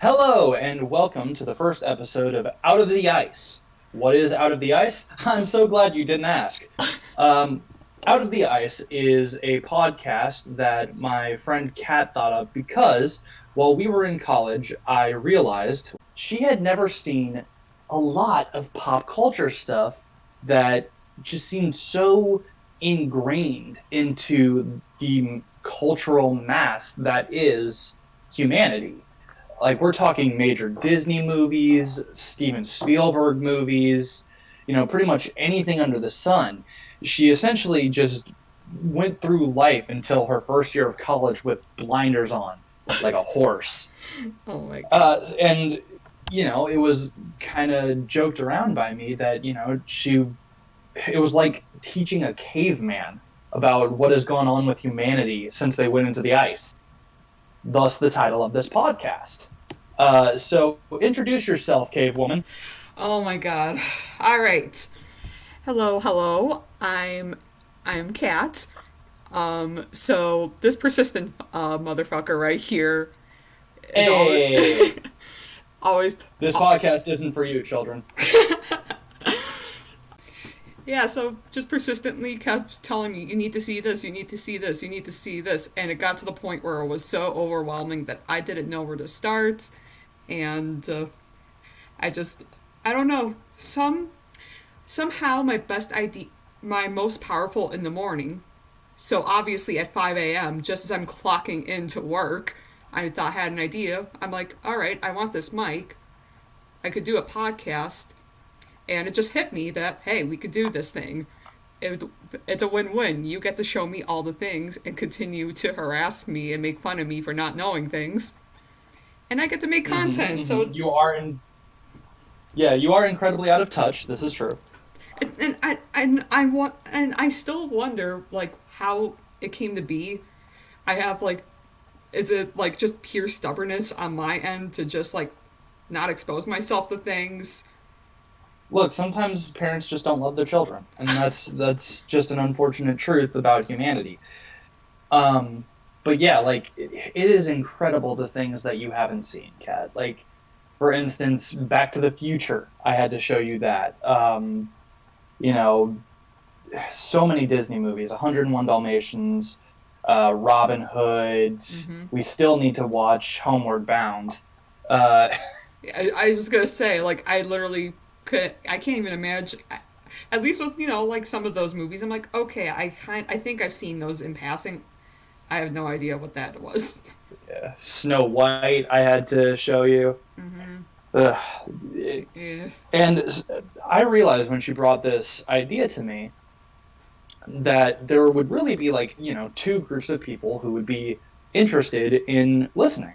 Hello, and welcome to the first episode of Out of the Ice. What is Out of the Ice? I'm so glad you didn't ask. Um, Out of the Ice is a podcast that my friend Kat thought of because while we were in college, I realized she had never seen a lot of pop culture stuff that just seemed so ingrained into the cultural mass that is humanity. Like, we're talking major Disney movies, Steven Spielberg movies, pretty much anything under the sun. She essentially just went through life until her first year of college with blinders on, like a horse. Oh my god. And it was kind of joked around by me that it was like teaching a caveman about what has gone on with humanity since they went into the ice. Thus, the title of this podcast. So introduce yourself, cave woman. Oh my god. All right. Hello. I'm Kat. So this persistent motherfucker right here is always Hey, always this podcast isn't for you, children. yeah, so just persistently kept telling me, you need to see this, you need to see this, you need to see this. And it got to the point where it was so overwhelming that I didn't know where to start. And I just, I don't know. Somehow my best idea, my most powerful in the morning. So obviously at 5 a.m., just as I'm clocking into work, I thought I had an idea. I'm like, all right, I want this mic. I could do a podcast. And it just hit me that, hey, we could do this thing. It, it's a win-win. You get to show me all the things and continue to harass me and make fun of me for not knowing things. And I get to make content. So, You are yeah, you are incredibly out of touch. This is true. and I still wonder, like, how it came to be. I have, like, is it, like, just pure stubbornness on my end to just, like, not expose myself to things? Look, sometimes parents just don't love their children, and that's just an unfortunate truth about humanity. Um, but yeah, like it is incredible the things that you haven't seen, Kat. Like, for instance, Back to the Future. I had to show you that. You know, so many Disney movies, 101 Dalmatians, Robin Hood. Mm-hmm. We still need to watch Homeward Bound. Uh, I was gonna say, like, I literally I can't even imagine. At least with, like, some of those movies, I'm like, okay, I think I've seen those in passing. I have no idea what that was. yeah, Snow White. I had to show you. Mm-hmm. Ugh. Yeah. And I realized when she brought this idea to me that there would really be like, two groups of people who would be interested in listening.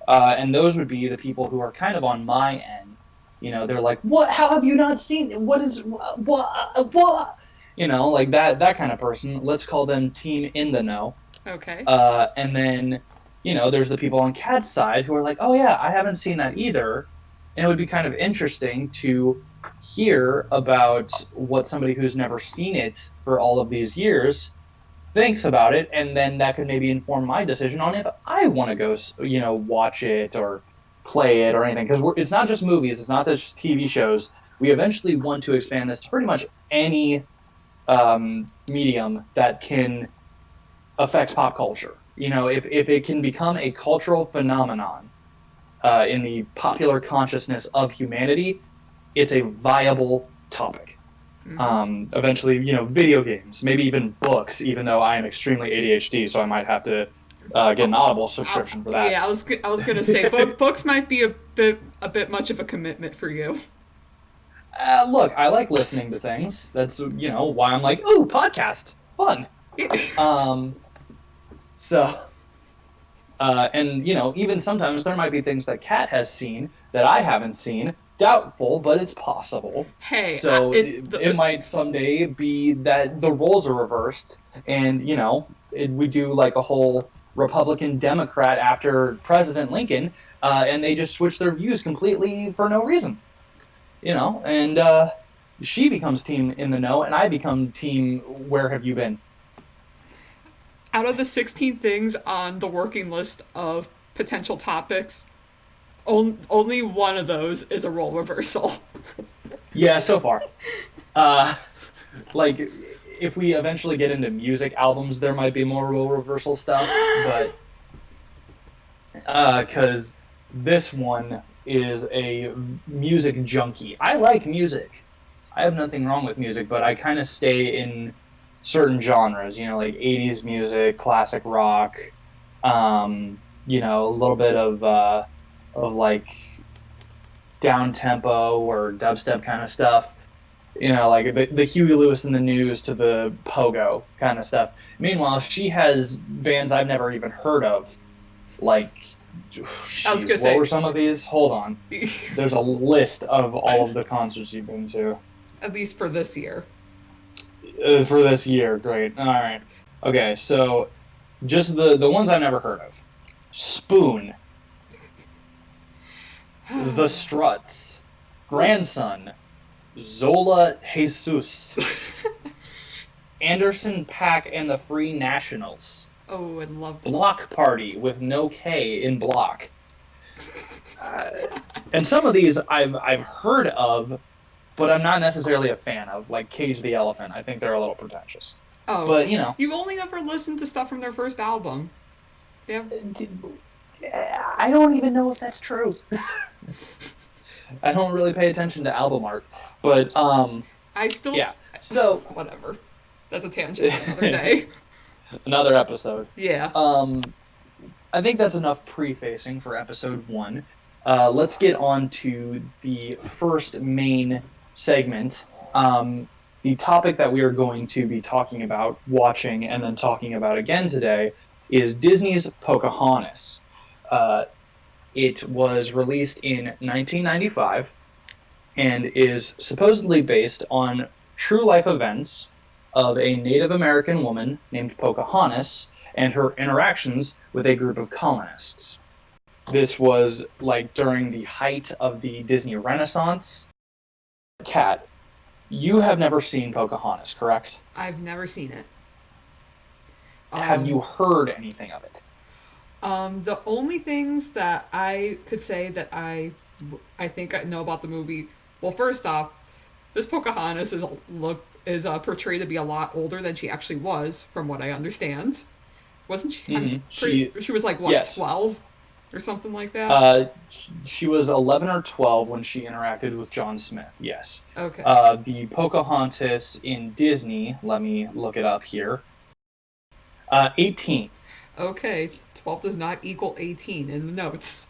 And those would be the people who are kind of on my end. They're like, what? How have you not seen? What is, what? Like that kind of person. Let's call them team in the know. Okay. And then, there's the people on Cat's side who are like, oh yeah, I haven't seen that either. And it would be kind of interesting to hear about what somebody who's never seen it for all of these years thinks about it, and then that could maybe inform my decision on if I want to go, watch it or play it or anything. Because it's not just movies, it's not just TV shows. We eventually want to expand this to pretty much any medium that can affect pop culture. If it can become a cultural phenomenon in the popular consciousness of humanity, it's a viable topic. Mm-hmm. Eventually, video games, maybe even books, even though I am extremely ADHD, so I might have to get an Audible subscription for that. Yeah, I was gonna say books might be a bit much of a commitment for you. Look, I like listening to things. That's, why I'm like, ooh, podcast, fun. Um, so, and, even sometimes there might be things that Kat has seen that I haven't seen. Doubtful, but it's possible. Hey, So it might someday be that the roles are reversed, and we do like a whole Republican Democrat after President Lincoln, and they just switch their views completely for no reason. And she becomes team in the know, and I become team where have you been? out of the 16 things on the working list of potential topics, Only one of those is a role reversal. Yeah, so far. Uh, like, if we eventually get into music albums, there might be more role reversal stuff, but because this one is a music junkie. I like music. I have nothing wrong with music, but I kind of stay in certain genres, like 80s music, classic rock, a little bit of like down tempo or dubstep kind of stuff. Like the Huey Lewis and the News to the pogo kind of stuff. Meanwhile, she has bands I've never even heard of. Like, I was gonna what say, were some of these? Hold on. There's a list of all of the concerts you've been to. at least for this year. For this year, great. All right. Okay, so just the ones I've never heard of. Spoon. The Struts. Grandson. Zola Jesus. Anderson Paak and the Free Nationals. Oh, I love that. Block Party with no K in block. And some of these I've heard of, but I'm not necessarily a fan of, like Cage the Elephant. I think they're a little pretentious. Oh, but you've only ever listened to stuff from their first album. Yeah. I don't even know if that's true. I don't really pay attention to album art, but I still So whatever. That's a tangent for another day. Another episode. Yeah. I think that's enough prefacing for episode 1. Let's get on to the first main segment. The topic that we are going to be talking about, watching, and then talking about again today is Disney's Pocahontas. It was released in 1995 and is supposedly based on true life events of a Native American woman named Pocahontas and her interactions with a group of colonists. This was like during the height of the Disney Renaissance. Kat, you have never seen Pocahontas, correct? I've never seen it. Have you heard anything of it? The only things that I could say that I think I know about the movie. Well, first off, this Pocahontas is portrayed to be a lot older than she actually was, from what I understand. Wasn't she? Mm-hmm. She was like what, yes. 12 or something like that. She was 11 or 12 when she interacted with John Smith. Yes. Okay. The Pocahontas in Disney. Let me look it up here. 18. Okay, 12 does not equal 18 in the notes.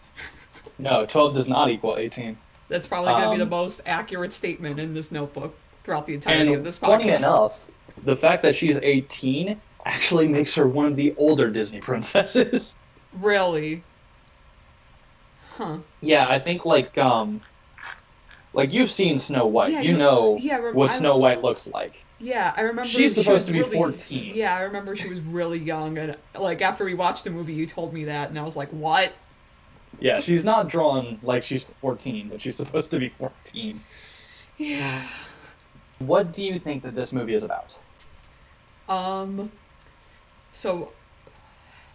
No, 12 does not equal 18. That's probably going to be the most accurate statement in this notebook throughout the entirety of this podcast. Funny enough, the fact that she's 18 actually makes her one of the older Disney princesses. Really? Huh. Yeah, I think like you've seen Snow White. Yeah, what Snow White looks like. Yeah, I remember she's supposed to be 14. Yeah, I remember she was really young, and like after we watched the movie, you told me that, and I was like, "What?" Yeah, she's not drawn like she's 14, but she's supposed to be 14. Yeah. What do you think that this movie is about? So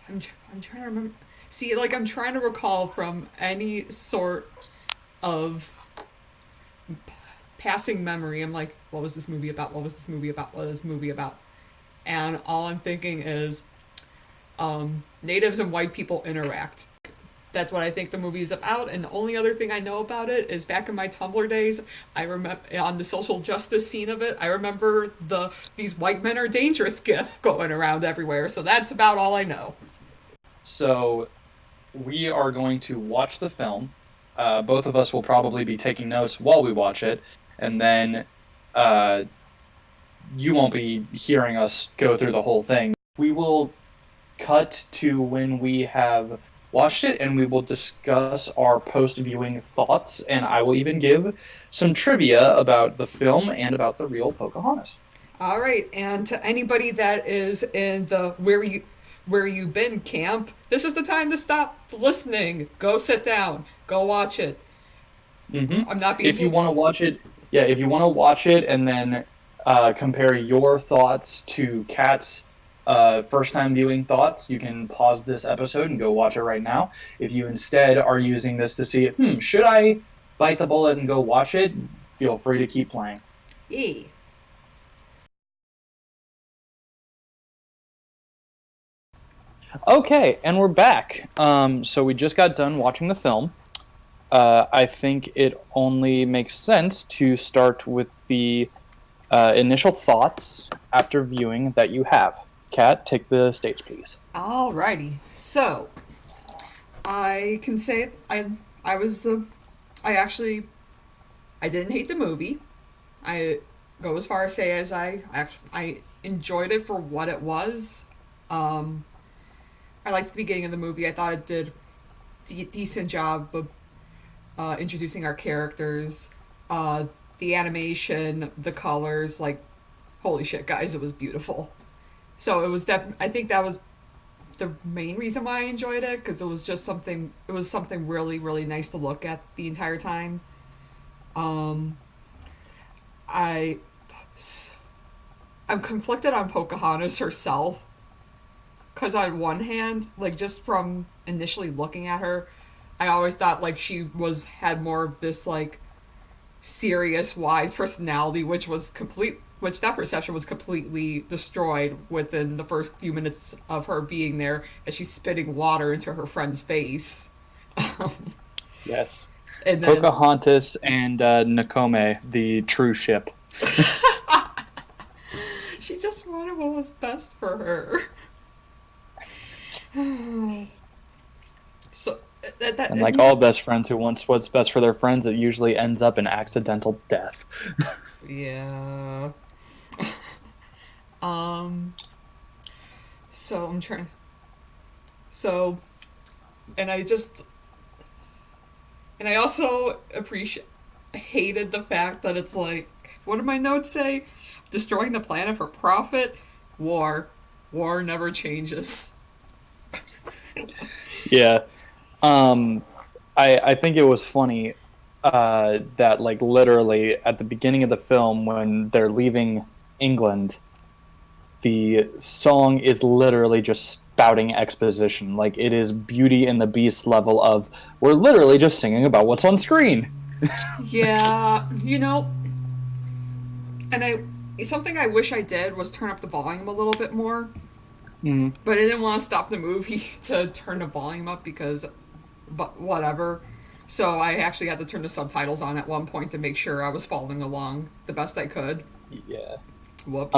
I'm trying to remember. See, like I'm trying to recall from any sort of passing memory. I'm like, what was this movie about? What was this movie about? What was this movie about? And all I'm thinking is natives and white people interact. That's what I think the movie is about. And the only other thing I know about it is back in my Tumblr days, I remember on the social justice scene of it, I remember these white men are dangerous gif going around everywhere. So that's about all I know. So we are going to watch the film. Both of us will probably be taking notes while we watch it. And then you won't be hearing us go through the whole thing. We will cut to when we have watched it, and we will discuss our post-viewing thoughts, and I will even give some trivia about the film and about the real Pocahontas. All right, and to anybody that is in the where you been camp, this is the time to stop listening. Go sit down. Go watch it. Mm-hmm. I'm not being. If you want to watch it, if you want to watch it and then compare your thoughts to Kat's first time viewing thoughts, you can pause this episode and go watch it right now. If you instead are using this to see, should I bite the bullet and go watch it, feel free to keep playing. Yeah. Okay, and we're back. So we just got done watching the film. I think it only makes sense to start with the initial thoughts after viewing that you have. Kat, take the stage, please. Alrighty. So, I can say I was I actually I didn't hate the movie. I go as far as say as I enjoyed it for what it was. I liked the beginning of the movie. I thought it did decent job of introducing our characters. The animation, the colors, like holy shit, guys, it was beautiful. So it was I think that was the main reason why I enjoyed it, because it was just something. It was something really, really nice to look at the entire time. Um, I I'm conflicted on Pocahontas herself, because on one hand, like just from initially looking at her, I always thought like she had more of this like serious, wise personality, which that perception was completely destroyed within the first few minutes of her being there, as she's spitting water into her friend's face. Yes. And then Pocahontas and Nakome, the true ship. she just wanted what was best for her. So And like all best friends who want what's best for their friends, it usually ends up in accidental death. yeah. Um. So I'm trying. So, and I just, and I also hated the fact that it's like, what did my notes say? Destroying the planet for profit, war never changes. Yeah. I think it was funny that like literally at the beginning of the film when they're leaving England, the song is literally just spouting exposition. Like it is Beauty and the Beast level of we're literally just singing about what's on screen. Yeah, and something I wish I did was turn up the volume a little bit more. Mm. But I didn't want to stop the movie to turn the volume up but whatever. So I actually had to turn the subtitles on at one point to make sure I was following along the best I could. Yeah. Whoops.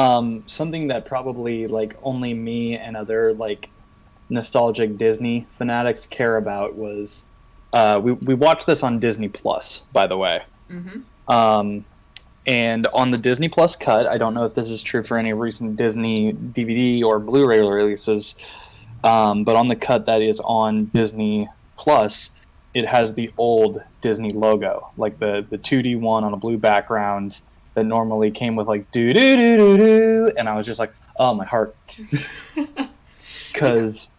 Something that probably like only me and other like nostalgic Disney fanatics care about was we watched this on Disney Plus, by the way. Mm-hmm. And on the Disney Plus cut, I don't know if this is true for any recent Disney DVD or Blu-ray releases, but on the cut that is on Disney Plus, it has the old Disney logo, like the 2D one on a blue background that normally came with like do do do do do, and I was just like, oh my heart, because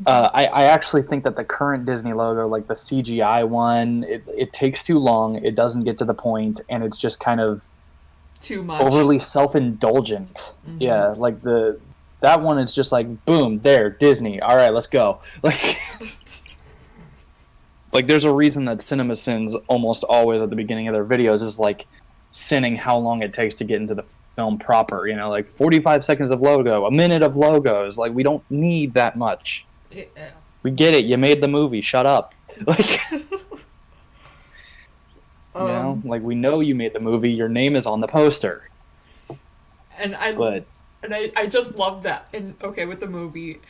I actually think that the current Disney logo, like the CGI one, it takes too long, it doesn't get to the point, and it's just kind of too much, overly self-indulgent. Mm-hmm. Yeah, like that one is just like boom, there, Disney, all right, let's go. Like there's a reason that CinemaSins almost always at the beginning of their videos is like sinning how long it takes to get into the film proper, like 45 seconds of logo, a minute of logos. Like we don't need that much. Yeah. We get it, you made the movie, shut up. Like like we know you made the movie, your name is on the poster. And I just love that. And okay, with the movie,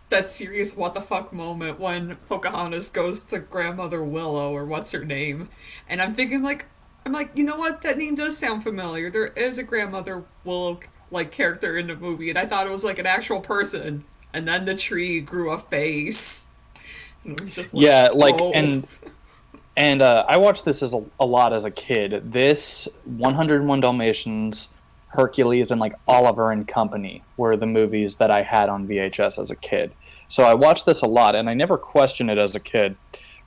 that serious what the fuck moment when Pocahontas goes to Grandmother Willow, or what's her name, and I'm thinking like, you know what, that name does sound familiar. There is a Grandmother Willow like character in the movie, and I thought it was like an actual person. And then the tree grew a face. And I'm just like, yeah, like oh. and I watched this a lot as a kid. This 101 Dalmatians, Hercules, and like Oliver and Company were the movies that I had on VHS as a kid. So I watched this a lot, and I never questioned it as a kid.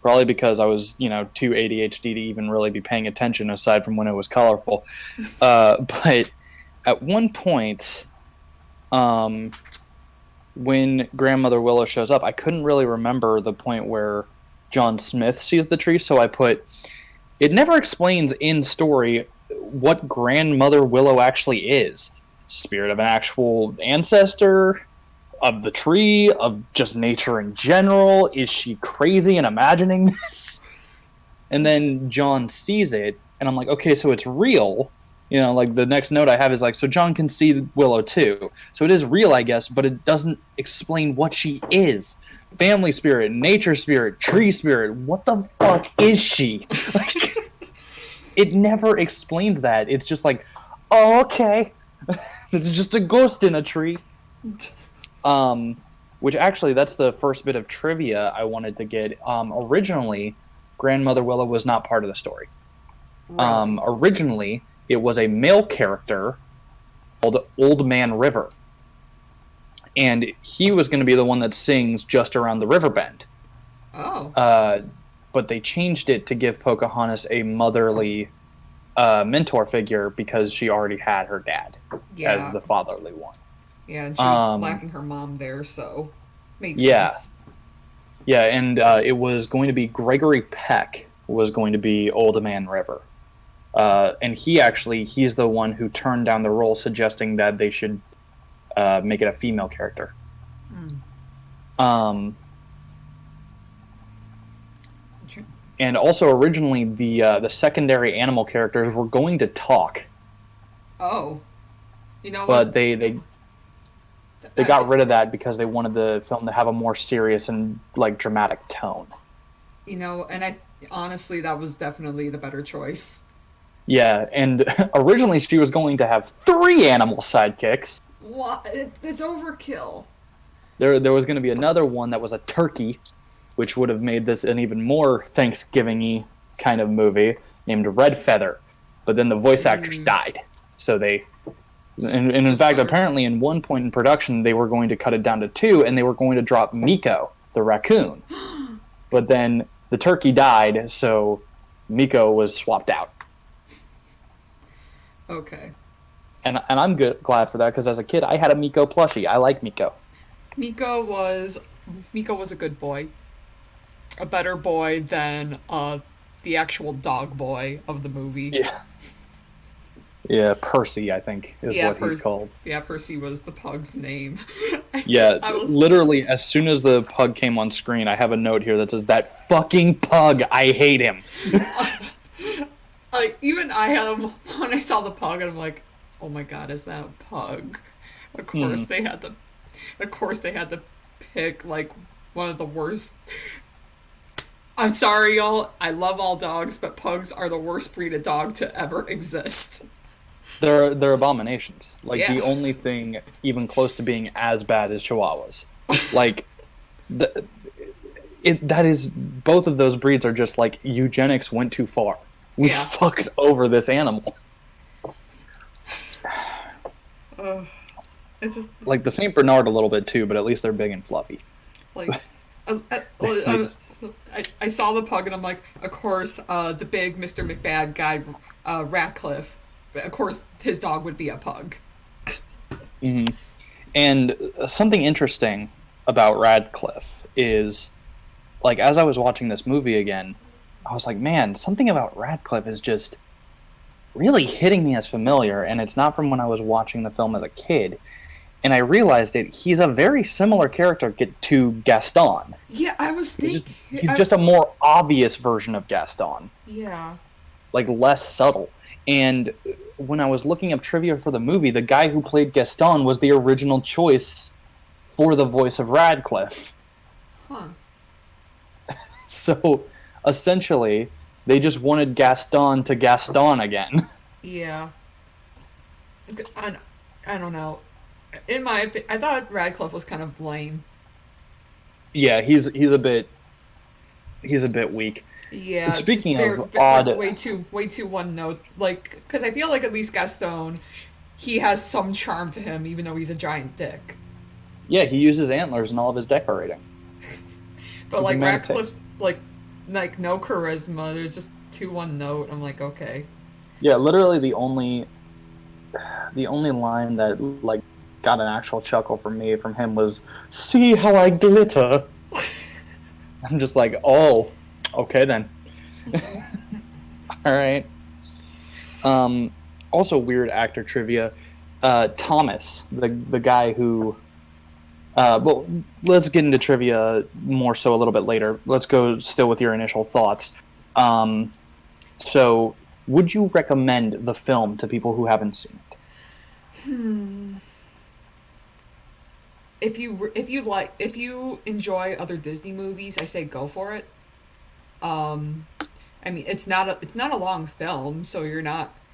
Probably because I was, too ADHD to even really be paying attention, aside from when it was colorful. But at one point, when Grandmother Willow shows up, I couldn't really remember the point where John Smith sees the tree, so I put, it never explains in story what Grandmother Willow actually is. Spirit of an actual ancestor, of the tree, of just nature in general. Is she crazy and imagining this? And then John sees it, and I'm like, okay, so it's real. You know, like the next note I have is like, so John can see Willow too. So it is real, I guess, but it doesn't explain what she is. Family spirit, nature spirit, tree spirit. What the fuck is she? Like, it never explains that. It's just like, oh, okay. It's just a ghost in a tree. Which actually, that's the first bit of trivia I wanted to get. Originally, Grandmother Willow was not part of the story. Right. Originally, it was a male character called Old Man River. And he was going to be the one that sings just around the river bend. Oh. But they changed it to give Pocahontas a motherly mentor figure because she already had her dad as the fatherly one. Yeah, and she was lacking her mom there, so makes sense. Yeah, and it was going to be Gregory Peck was going to be Old Man River. And he's the one who turned down the role, suggesting that they should make it a female character. And also originally the secondary animal characters were going to talk. Oh. You know what? But they got rid of that because they wanted the film to have a more serious and like dramatic tone. You know, and honestly that was definitely the better choice. Yeah, and originally she was going to have 3 animal sidekicks. What? It's overkill. There was going to be another one that was a turkey, which would have made this an even more Thanksgiving-y kind of movie, named Red Feather. But then the voice actress died. So they... And in fact, apparently in one point in production, they were going to cut it down to 2, and they were going to drop Miko, the raccoon. But then the turkey died, so Miko was swapped out. Okay. And I'm glad for that, because as a kid, I had a Miko plushie. I like Miko. Miko was a good boy. A better boy than the actual dog boy of the movie. Yeah. Yeah, Percy, I think, is what he's called. Yeah, Percy was the pug's name. Literally, as soon as the pug came on screen, I have a note here that says, that fucking pug, I hate him. Even I had him, when I saw the pug, and I'm like, oh my god, is that a pug? Of course they had to pick, like, one of the worst... I'm sorry, y'all. I love all dogs, but pugs are the worst breed of dog to ever exist. They're abominations. Like, the only thing even close to being as bad as Chihuahuas. Like, that is, both of those breeds are just like, eugenics went too far. We fucked over this animal. It's just... Like, the St. Bernard a little bit too, but at least they're big and fluffy. Like... I saw the pug and I'm like, of course, the big Mr. McBad guy, Ratcliffe, of course his dog would be a pug. Mm-hmm. And something interesting about Radcliffe is, like, as I was watching this movie again, I was like, man, something about Radcliffe is just really hitting me as familiar, and it's not from when I was watching the film as a kid. And I realized that he's a very similar character to Gaston. Yeah, I was thinking... He's just a more obvious version of Gaston. Yeah. Like, less subtle. And when I was looking up trivia for the movie, the guy who played Gaston was the original choice for the voice of Radcliffe. Huh. So, essentially, they just wanted Gaston to Gaston again. Yeah. I don't know. In my opinion, I thought Radcliffe was kind of lame. Yeah, he's a bit weak. Yeah. Speaking of odd, way too one note. Like, because I feel like at least Gaston, he has some charm to him, even though he's a giant dick. Yeah, he uses antlers in all of his decorating. But like Radcliffe, like no charisma. There's just too one note. I'm like, okay. Yeah, literally the only line that like got an actual chuckle from me from him was, "See how I glitter." I'm just like, oh, okay then. All right. Also weird actor trivia. Thomas, the guy who. Well, let's get into trivia more so a little bit later. Let's go still with your initial thoughts. So, would you recommend the film to people who haven't seen it? If you enjoy other Disney movies, I say go for it. I mean, it's not a long film, so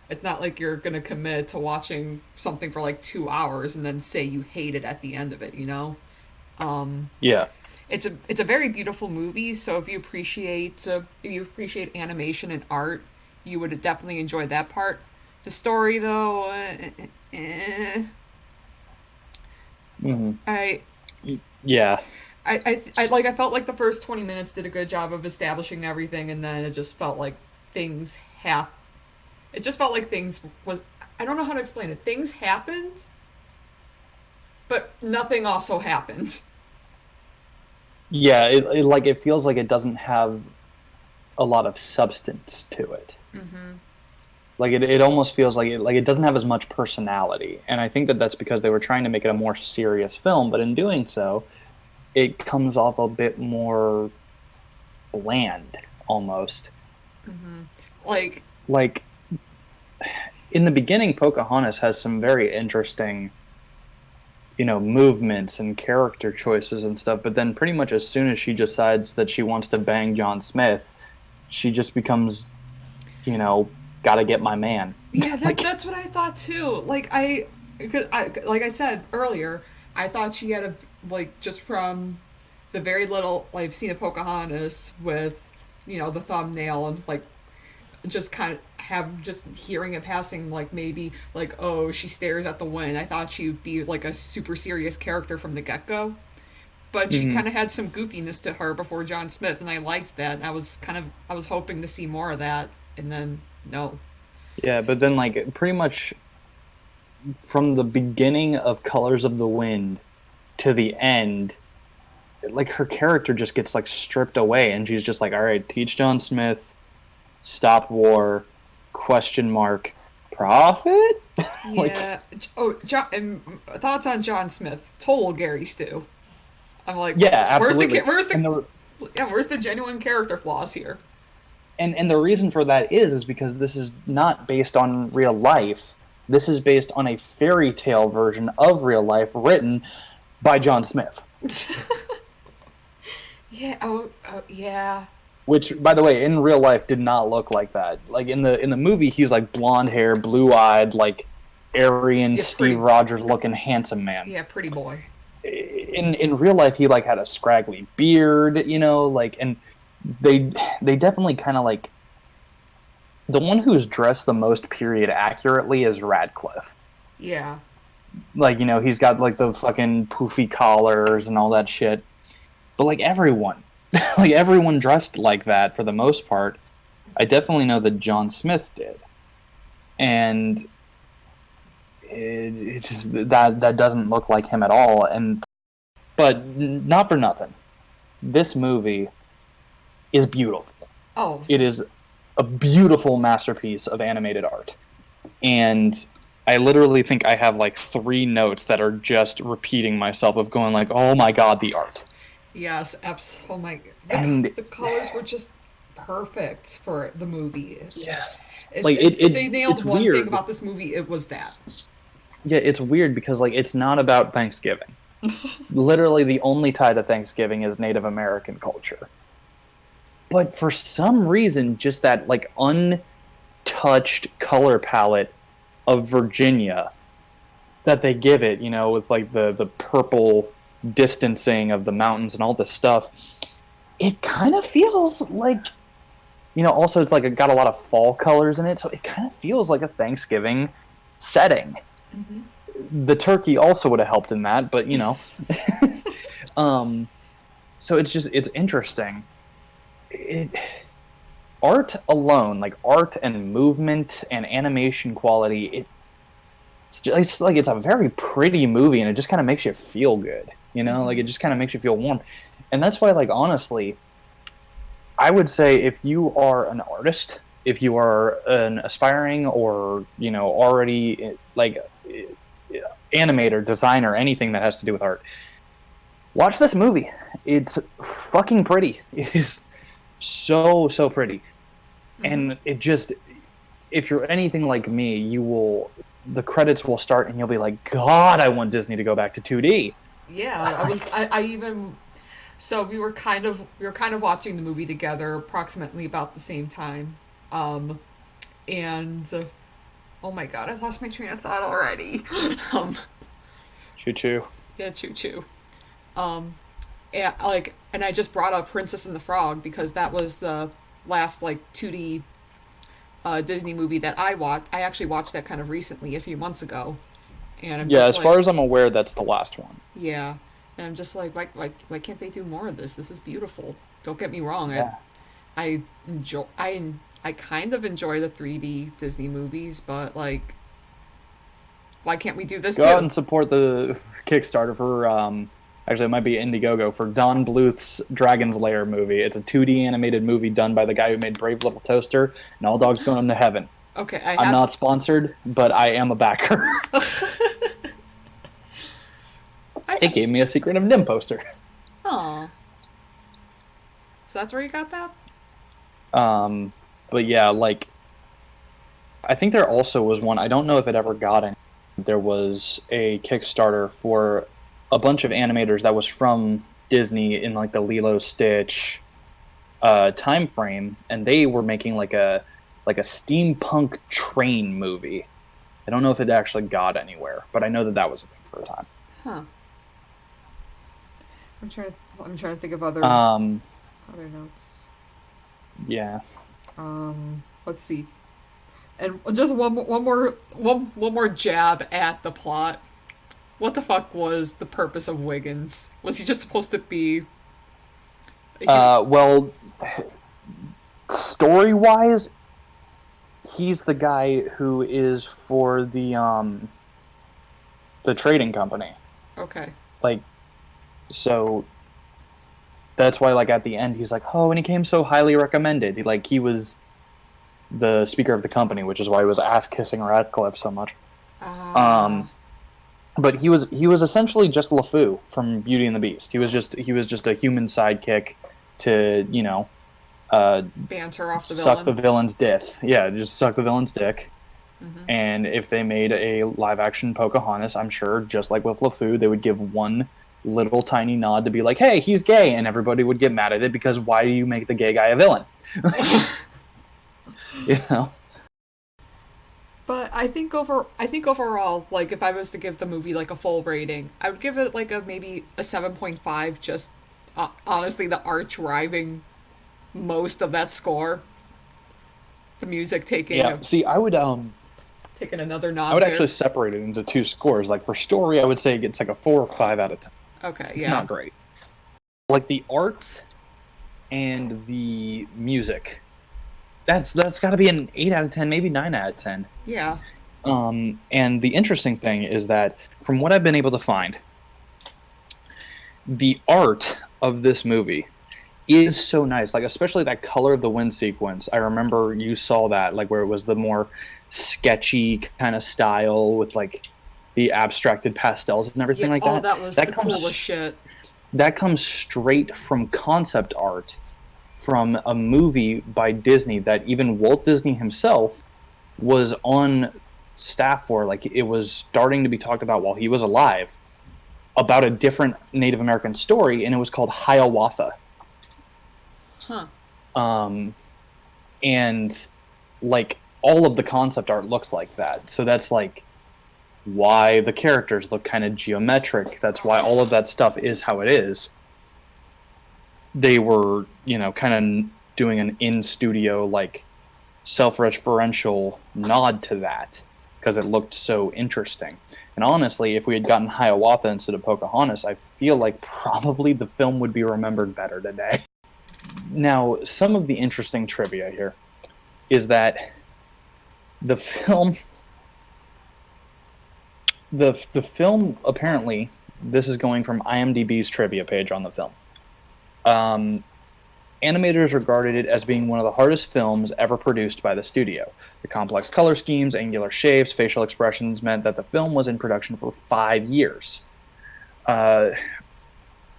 it's not like you're gonna commit to watching something for like 2 hours and then say you hate it at the end of it, you know? Yeah. It's a very beautiful movie, so if you appreciate animation and art, you would definitely enjoy that part. The story, though, Mm-hmm. I Yeah. I felt like the first 20 minutes did a good job of establishing everything, and then it just felt like things hap it just felt like things was I don't know how to explain it. Things happened, but nothing also happened. Yeah, it feels like it doesn't have a lot of substance to it. Mm-hmm. Like it almost feels like it doesn't have as much personality, and I think that that's because they were trying to make it a more serious film, but in doing so, it comes off a bit more bland, almost. Mm-hmm. Like, Like in the beginning, Pocahontas has some very interesting, movements and character choices and stuff, but then pretty much as soon as she decides that she wants to bang John Smith, she just becomes, gotta get my man. yeah, that's what I thought too. Like I said earlier, I thought she had just from the very little I've seen of Pocahontas with, the thumbnail and just kind of have just hearing it passing maybe oh, she stares at the wind. I thought she'd be like a super serious character from the get-go, but she kind of had some goofiness to her before John Smith, and I liked that. And I was hoping to see more of that, and then no. Yeah, but then pretty much from the beginning of Colors of the Wind to the end, her character just gets stripped away, and she's just like, all right, teach John Smith, stop war, question mark, profit. Yeah. And thoughts on John Smith? Total Gary Stew. I'm like, yeah, absolutely. Where's the genuine character flaws here? And the reason for that is because this is not based on real life. This is based on a fairy tale version of real life written by John Smith. Yeah. Oh, yeah. Which, by the way, in real life did not look like that. In the movie, he's blonde hair, blue eyed, Aryan, yeah, Steve Rogers looking handsome man. Yeah, pretty boy. In real life, he had a scraggly beard, and they definitely kind of the one who's dressed the most period accurately is Radcliffe. Yeah. He's got the fucking poofy collars and all that shit. But everyone, everyone dressed like that for the most part. I definitely know that John Smith did. And it just that doesn't look like him at all. But not for nothing. This movie is beautiful. Oh. It is a beautiful masterpiece of animated art. And I literally think I have 3 notes that are just repeating myself of going oh my god, the art. Yes, absolutely. Oh my, the colors were just perfect for the movie. Yeah. They nailed one weird. thing about this movie, it was that. Yeah, it's weird because it's not about Thanksgiving. Literally the only tie to Thanksgiving is Native American culture. But for some reason, just that untouched color palette of Virginia that they give it, with the purple distancing of the mountains and all this stuff, it kind of feels also it's it got a lot of fall colors in it, so it kind of feels like a Thanksgiving setting. Mm-hmm. The turkey also would have helped in that, but so it's interesting. Art alone, art and movement and animation quality, it's like it's a very pretty movie, and it just kind of makes you feel good, you know, like it just kind of makes you feel warm, and that's why, like, honestly, I would say if you are an artist, if you are an aspiring or, you know, already like animator, designer, anything that has to do with art, watch this movie. It's fucking pretty. It is so pretty, and it just, if you're anything like me, the credits will start and you'll be like, God, I want Disney to go back to 2D. Yeah, I even so we were kind of watching the movie together approximately about the same time. And oh my god, I lost my train of thought already. um Choo choo. yeah, choo choo. And and I just brought up Princess and the Frog because that was the last like 2D Disney movie that I watched. I actually watched that kind of recently, a few months ago, and I'm Yeah, just as like, far as I'm aware, that's the last one. yeah, and I'm just like, why can't they do more of this? This is beautiful. Don't get me wrong. Yeah. I kind of enjoy the 3D Disney movies, but like, why can't we do this Go out too? and support the Kickstarter for, actually, it might be Indiegogo, for Don Bluth's Dragon's Lair movie. It's a 2D animated movie done by the guy who made Brave Little Toaster and All Dogs Going to Heaven. Okay, I'm not sponsored, but I am a backer. It gave me a Secret of Nim poster. Aw. So that's where you got that? But yeah, like, I think there also was one, I don't know if it ever got any. There was a Kickstarter for a bunch of animators that was from Disney in like the Lilo Stitch time frame, and they were making like a steampunk train movie. I don't know if it actually got anywhere, but I know that was a thing for a time. Huh. I'm trying to think of other other notes. Yeah. Let's see. And just one more jab at the plot. What the fuck was the purpose of Wiggins? Was he just supposed to be? Well, story wise, he's the guy who is for the trading company. Okay. Like, so that's why, like, at the end he's like, oh, and he came so highly recommended. He was the speaker of the company, which is why he was ass kissing Radcliffe so much. But he was essentially just LeFou from Beauty and the Beast. He was just a human sidekick to, you know, banter off the suck villain. the villain's dick. Yeah, just suck the villain's dick. And if they made a live action Pocahontas, I'm sure, just like with LeFou, they would give one little tiny nod to be like, hey, he's gay, and everybody would get mad at it because why do you make the gay guy a villain? You know? But I think overall, like if I was to give the movie like a full rating, I would give it like maybe a 7.5. Just honestly, the art driving most of that score, the music See, I would taking another nod. I would there. actually separate it into two scores. Like for story, I would say it gets like a 4 or 5 out of 10. Okay, It's yeah. not great. Like the art and the music, that's got to be an 8 out of 10, maybe 9 out of 10. Yeah. And the interesting thing is that from what I've been able to find, the art of this movie is so nice. Like especially that Color of the Wind sequence. I remember you saw that, like where it was the more sketchy kind of style with like the abstracted pastels and everything like that. Oh, that was the coolest shit. That comes straight from concept art from a movie by Disney that even Walt Disney himself was on staff for. Like it was starting to be talked about while he was alive about a different Native American story, and it was called Hiawatha. Huh. And like all of the concept art looks like that. So that's like why the characters look kind of geometric. That's why all of that stuff is how it is. They were, you know, kind of doing an in-studio, like, self-referential nod to that because it looked so interesting. And honestly, if we had gotten Hiawatha instead of Pocahontas, I feel like probably the film would be remembered better today. Now, some of the interesting trivia here is that the film the film, apparently, this is going from IMDb's trivia page on the film. Um, Animators regarded it as being one of the hardest films ever produced by the studio. The complex color schemes, angular shapes, facial expressions meant that the film was in production for 5 years. Uh,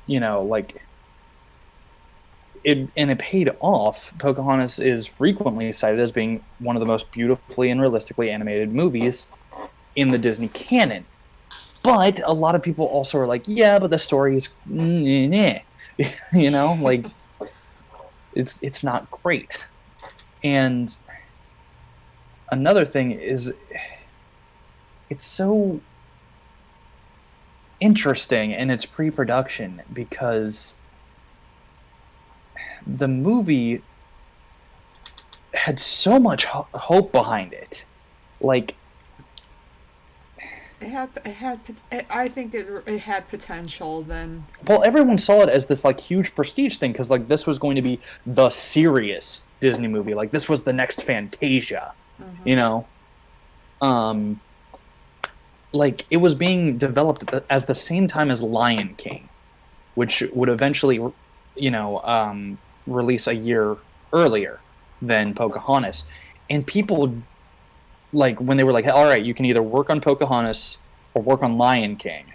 like it paid off. Pocahontas is frequently cited as being one of the most beautifully and realistically animated movies in the Disney canon. But a lot of people also are like, yeah, but the story is, like it's not great. And another thing is, it's so interesting in its pre-production because the movie had so much hope behind it. Like, I think it had potential then. well, everyone saw it as this like huge prestige thing because like this was going to be the serious Disney movie. Like this was the next Fantasia, you know. Like it was being developed as the same time as Lion King, which would eventually, release a year earlier than Pocahontas, and people like when they were like, all right, you can either work on Pocahontas or work on Lion King.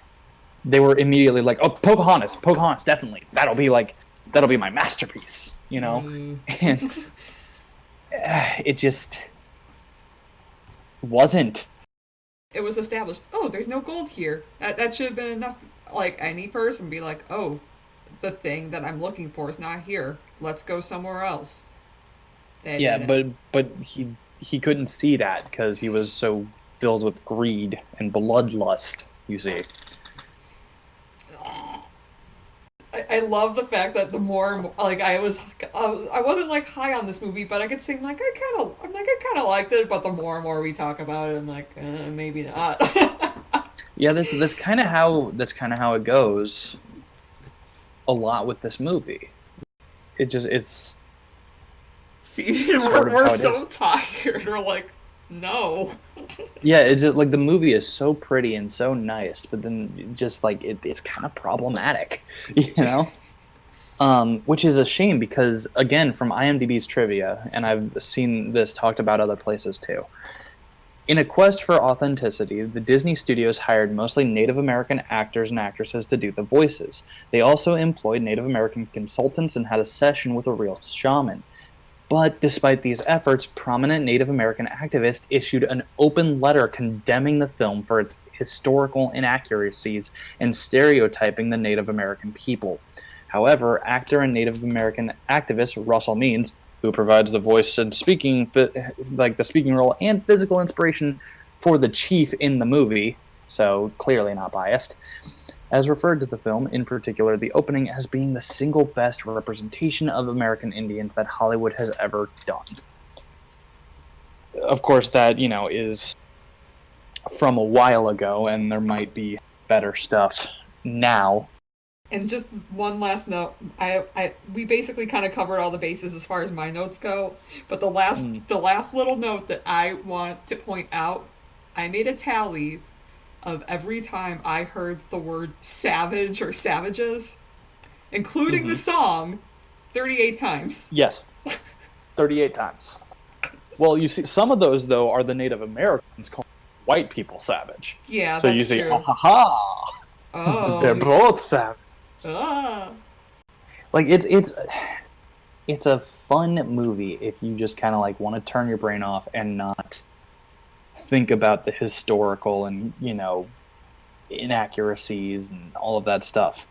They were immediately like, oh, Pocahontas, definitely. That'll be my masterpiece, And it just wasn't. It was established, oh, there's no gold here. That should have been enough. Like, any person be like, oh, the thing that I'm looking for is not here. Let's go somewhere else. But he couldn't see that because he was so filled with greed and bloodlust, you see. I love the fact that the more like I wasn't like high on this movie, but I could say like I kind of liked it. But the more and more we talk about it, I'm like maybe not. Yeah, that's kind of how it goes. A lot with this movie, it's. See, we're so tired. We're like, no. Yeah, it's just, like the movie is so pretty and so nice, but then just like it's kind of problematic, which is a shame because again, from IMDb's trivia, and I've seen this talked about other places too. In a quest for authenticity, the Disney studios hired mostly Native American actors and actresses to do the voices. They also employed Native American consultants and had a session with a real shaman. But despite these efforts, prominent Native American activists issued an open letter condemning the film for its historical inaccuracies and stereotyping the Native American people. However, actor and Native American activist Russell Means, who provides the voice and speaking role and physical inspiration for the chief in the movie, so clearly not biased, has referred to the film, in particular the opening, as being the single best representation of American Indians that Hollywood has ever done. Of course, that, is from a while ago, and there might be better stuff now. And just one last note, we basically kind of covered all the bases as far as my notes go, but the last little note that I want to point out, I made a tally of every time I heard the word savage or savages, including the song, 38 times. Yes, 38 times. Well, you see, some of those, though, are the Native Americans calling white people savage. Yeah, so that's you say, true. oh, ha, ha. Oh. They're both savage. Ah. Like, it's a fun movie if you just kind of, like, want to turn your brain off and not think about the historical and, inaccuracies and all of that stuff.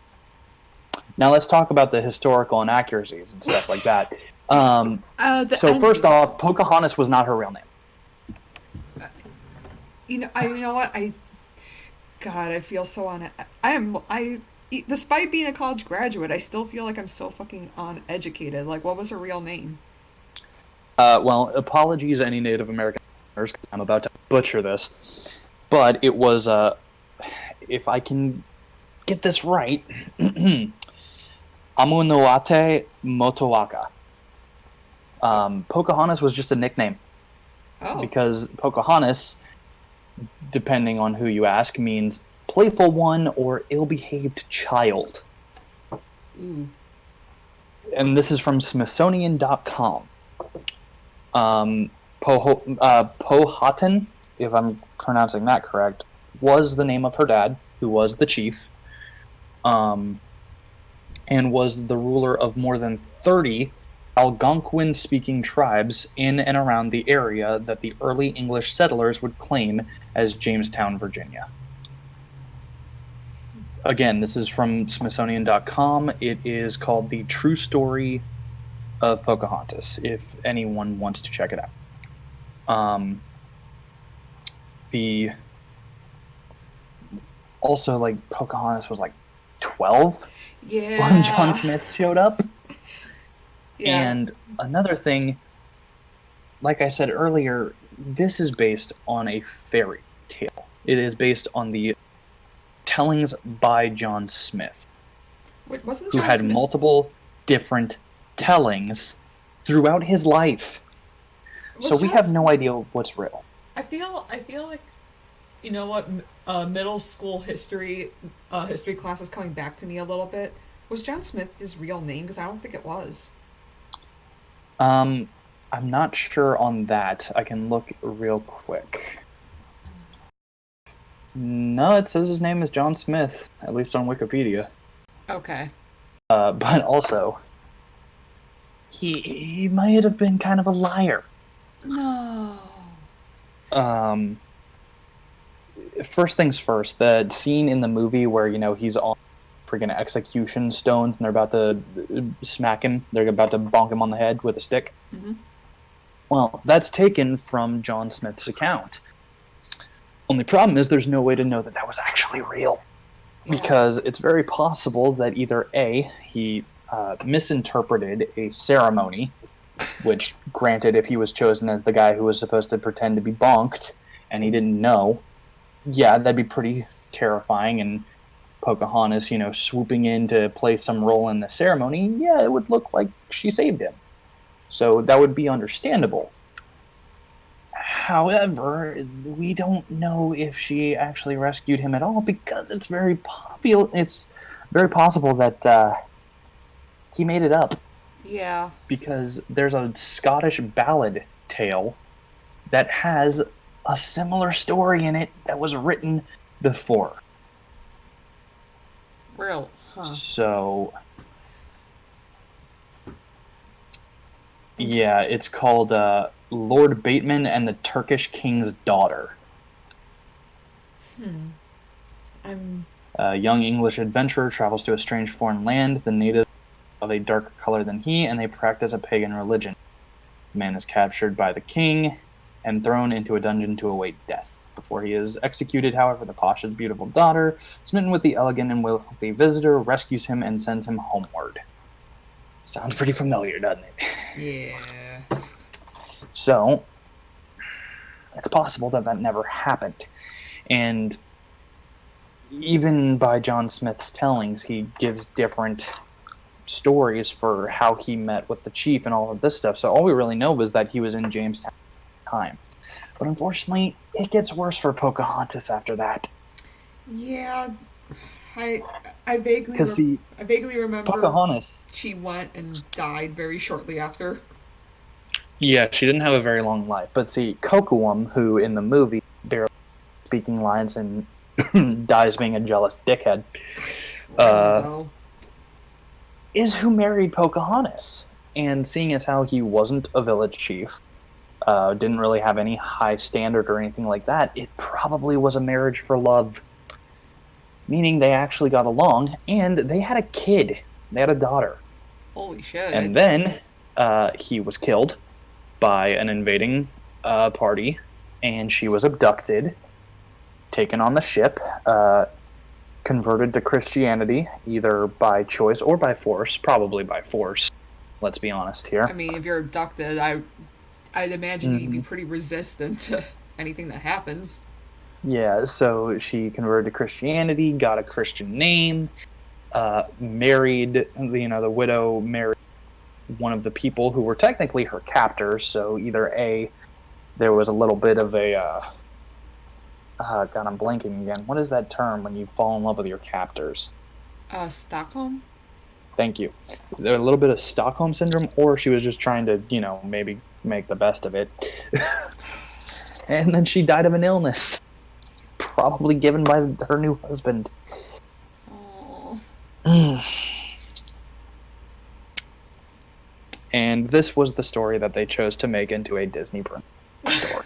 Now let's talk about the historical inaccuracies and stuff like that. First off, Pocahontas was not her real name. You know what? I feel so on it. Despite being a college graduate, I still feel like I'm so fucking uneducated. Like, what was her real name? Well, apologies any Native American listeners, because I'm about to butcher this. But it was, if I can get this right, Amunuate Motuaka. Pocahontas was just a nickname. Oh. Because Pocahontas depending on who you ask, means playful one or ill-behaved child. Ooh. And this is from Smithsonian.com. Powhatan, if I'm pronouncing that correct, was the name of her dad, who was the chief, and was the ruler of more than 30 Algonquin-speaking tribes in and around the area that the early English settlers would claim as Jamestown, Virginia. Again, this is from Smithsonian.com. It is called The True Story of Pocahontas, if anyone wants to check it out. Also, like, Pocahontas was like 12 when John Smith showed up. Yeah. And another thing, like I said earlier, this is based on a fairy tale. It is based on the tellings by John Smith, Wait, wasn't who John had Smith? multiple different tellings throughout his life. So we have no idea what's real. I feel like, you know what, middle school history class is coming back to me a little bit. Was John Smith his real name? Because I don't think it was. I'm not sure on that. I can look real quick. No, it says his name is John Smith, at least on Wikipedia. Okay. But also, he might have been kind of a liar. No. First things first, the scene in the movie where, you know, he's on freaking execution stones and they're about to smack him, they're about to bonk him on the head with a stick. Mm-hmm. Well, that's taken from John Smith's account. Only problem is there's no way to know that that was actually real. Because it's very possible that either A, he misinterpreted a ceremony, which, granted, if he was chosen as the guy who was supposed to pretend to be bonked, and he didn't know, yeah, that'd be pretty terrifying, and Pocahontas, you know, swooping in to play some role in the ceremony, yeah, it would look like she saved him. So that would be understandable. However, we don't know if she actually rescued him at all because it's very possible that he made it up. Yeah. Because there's a Scottish ballad tale that has a similar story in it that was written before. Real. Huh. So, yeah, it's called Lord Bateman and the Turkish King's Daughter. A young English adventurer travels to a strange foreign land. The natives are of a darker color than he, and they practice a pagan religion. The man is captured by the king and thrown into a dungeon to await death. Before he is executed, however, the Pasha's beautiful daughter, smitten with the elegant and wealthy visitor, rescues him and sends him homeward. Sounds pretty familiar, doesn't it? Yeah. So, it's possible that that never happened. And even by John Smith's tellings, he gives different stories for how he met with the chief and all of this stuff. So all we really know was that he was in Jamestown at the time. But unfortunately, it gets worse for Pocahontas after that. Yeah. I vaguely I vaguely remember Pocahontas. she went and died very shortly after. Yeah, she didn't have a very long life. But see, Kocoum, who in the movie barely speaking lines and dies being a jealous dickhead, is who married Pocahontas. And seeing as how he wasn't a village chief, didn't really have any high standard or anything like that, it probably was a marriage for love. Meaning they actually got along, and they had a kid. They had a daughter. Holy shit. And then he was killed by an invading party, and she was abducted, taken on the ship, converted to Christianity, either by choice or by force, probably by force, let's be honest here. I mean, if you're abducted, I'd imagine you'd be pretty resistant to anything that happens. Yeah, so she converted to Christianity, got a Christian name, married, you know, the widow married one of the people who were technically her captors, so either A, there was a little bit of a God, I'm blanking again. What is that term when you fall in love with your captors? Stockholm? Thank you. There a little bit of Stockholm syndrome, or she was just trying to, maybe make the best of it. And then she died of an illness, probably given by her new husband. Oh. And this was the story that they chose to make into a Disney story.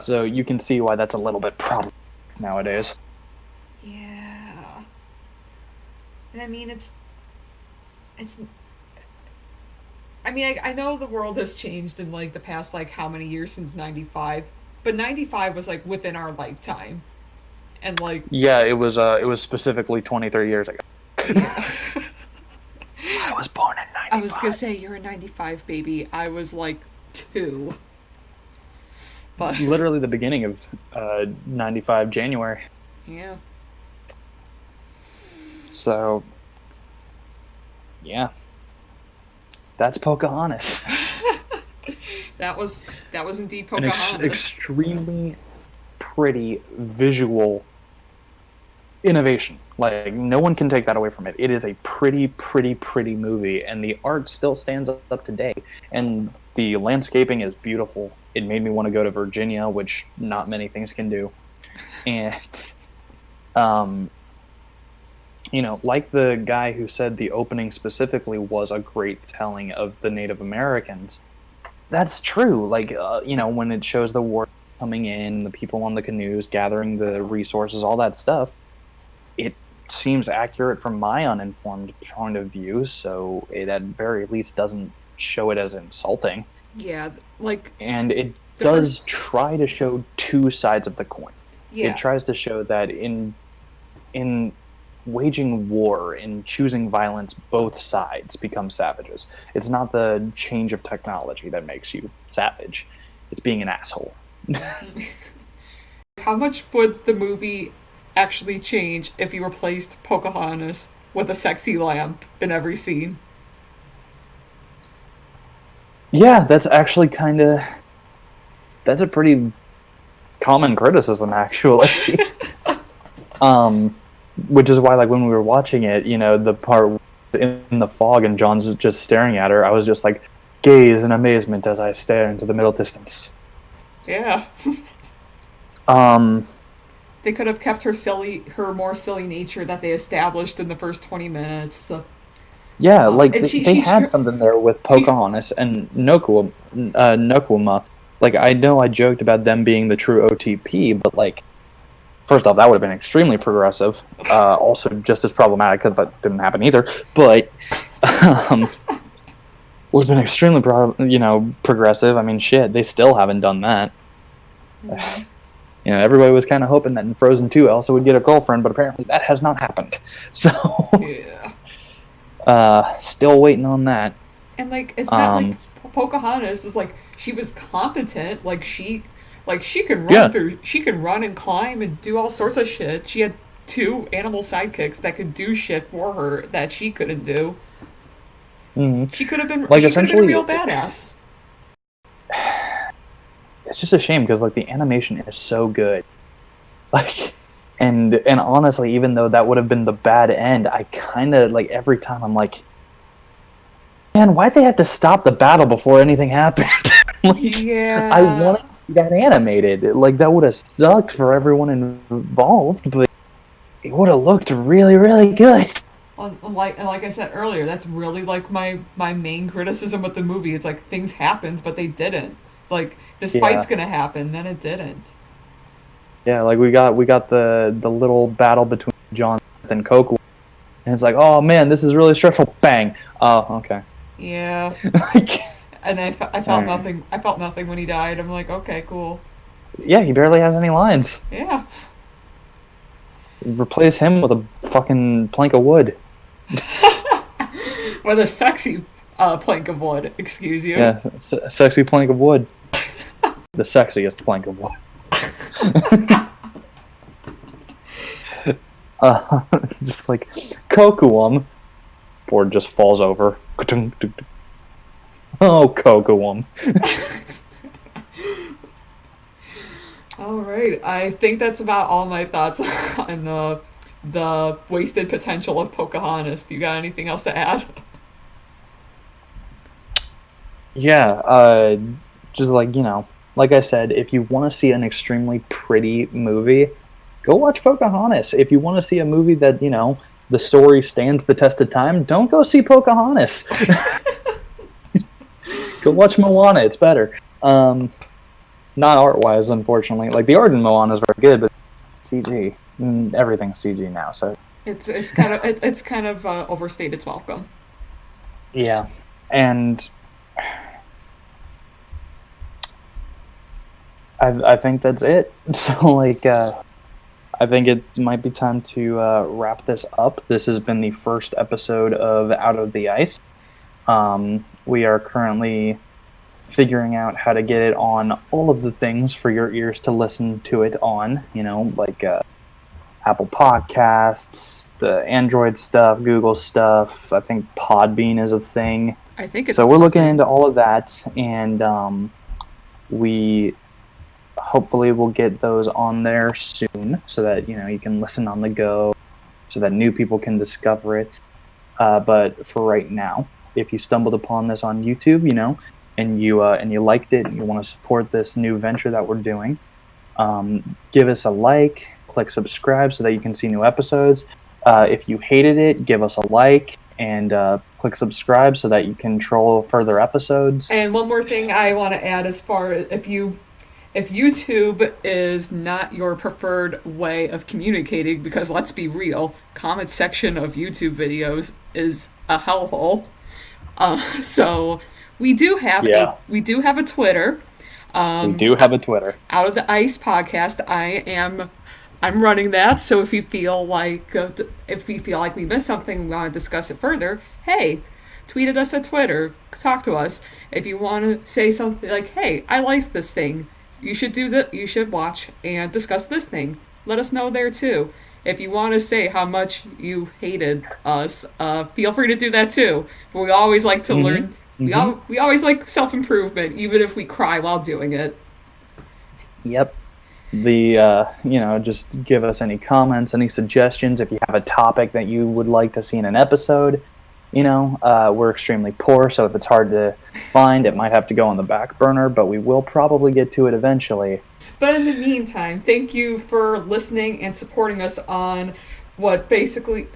So you can see why that's a little bit problematic nowadays. Yeah. And I mean, it's. I mean, I know the world has changed in like the past, like how many years since '95, but '95 was like within our lifetime, and like. Yeah, it was specifically 23 years ago. Yeah. I was born in '95. I was gonna say you're a '95 baby. I was like 2. But literally the beginning of '95 January. Yeah. So, yeah, that's Pocahontas. that was indeed Pocahontas. An extremely pretty visual innovation. Like, no one can take that away from it. It is a pretty movie, and the art still stands up today. And the landscaping is beautiful. It made me want to go to Virginia, which not many things can do. And, like the guy who said the opening specifically was a great telling of the Native Americans, that's true. Like, when it shows the war coming in, the people on the canoes gathering the resources, all that stuff, it seems accurate from my uninformed point of view, so it at very least doesn't show it as insulting. Yeah, like... And it does try to show two sides of the coin. Yeah. It tries to show that in waging war, in choosing violence, both sides become savages. It's not the change of technology that makes you savage. It's being an asshole. How much would the movie actually change if you replaced Pocahontas with a sexy lamp in every scene? Yeah, that's actually that's a pretty common criticism, actually. Which is why, like, when we were watching it, the part in the fog and John's just staring at her, I was just like, gaze in amazement as I stare into the middle distance. Yeah. They could have kept her more silly nature that they established in the first 20 minutes. Yeah, they had something there with Pocahontas and Nokwuma. Like, I know I joked about them being the true OTP, but, like, first off, that would have been extremely progressive. Also, just as problematic, because that didn't happen either. But would have been extremely, progressive. I mean, shit, they still haven't done that. Mm-hmm. Everybody was kind of hoping that in Frozen 2 Elsa would get a girlfriend, but apparently that has not happened. So, yeah. Still waiting on that. And, like, it's not like Pocahontas is like, she was competent. Like, she can run she can run and climb and do all sorts of shit. She had 2 animal sidekicks that could do shit for her that she couldn't do. Mm-hmm. She could have been, like, she could have been a real badass. It's just a shame because, like, the animation is so good. Like, and honestly, even though that would have been the bad end, I kind of, like, every time I'm like, man, why'd they have to stop the battle before anything happened? Like, yeah. I wanted to see that animated. Like, that would have sucked for everyone involved, but it would have looked really, really good. Like I said earlier, that's really, like, my main criticism with the movie. It's like, things happened, but they didn't. Like, this fight's gonna happen, then it didn't. Yeah, like, we got the little battle between John and Coco, and it's like, oh man, this is really stressful. Bang. Oh, okay. Yeah. And I felt nothing. I felt nothing when he died. I'm like, okay, cool. Yeah, he barely has any lines. Yeah. Replace him with a fucking plank of wood. With a sexy plank of wood, excuse you. Yeah, sexy plank of wood. The sexiest plank of wood. Just like Cocoam, board just falls over. Oh, Cocoam. right. I think that's about all my thoughts on the wasted potential of Pocahontas. Do you got anything else to add? Yeah, just like I said, if you want to see an extremely pretty movie, go watch Pocahontas. If you want to see a movie that, the story stands the test of time, don't go see Pocahontas. Go watch Moana, it's better. Not art-wise, unfortunately. Like, the art in Moana is very good, but CG. Everything's CG now, so... It's kind of overstayed its welcome. Yeah. And... I think that's it. So, I think it might be time to wrap this up. This has been the first episode of Out of the Ice. We are currently figuring out how to get it on all of the things for your ears to listen to it on, Apple Podcasts, the Android stuff, Google stuff. I think Podbean is a thing. I think it's so we're looking into all of that, and we hopefully will get those on there soon so that you can listen on the go, so that new people can discover it. But for right now, if you stumbled upon this on YouTube, and you liked it, and you want to support this new venture that we're doing, give us a like, click subscribe so that you can see new episodes. If you hated it, give us a like and click subscribe so that you can troll further episodes. And one more thing I want to add, as far as if YouTube is not your preferred way of communicating, because let's be real, comment section of YouTube videos is a hellhole. So we do have a Twitter. We do have a Twitter. Out of the Ice podcast. I'm running that. So if you feel like we missed something, we want to discuss it further, hey, tweet at us at Twitter. Talk to us. If you want to say something like, hey, I like this thing, you should do that. You should watch and discuss this thing. Let us know there too. If you want to say how much you hated us, feel free to do that too. But we always like to learn. We always like self-improvement, even if we cry while doing it. Yep. Just give us any comments, any suggestions. If you have a topic that you would like to see in an episode, we're extremely poor, so if it's hard to find, it might have to go on the back burner, but we will probably get to it eventually. But in the meantime, thank you for listening and supporting us on what basically,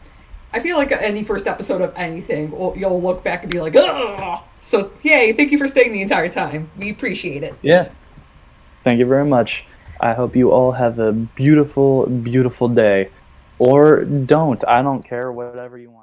I feel like any first episode of anything, you'll look back and be like, ugh! So, yay, thank you for staying the entire time. We appreciate it. Yeah. Thank you very much. I hope you all have a beautiful, beautiful day. Or don't. I don't care, whatever you want.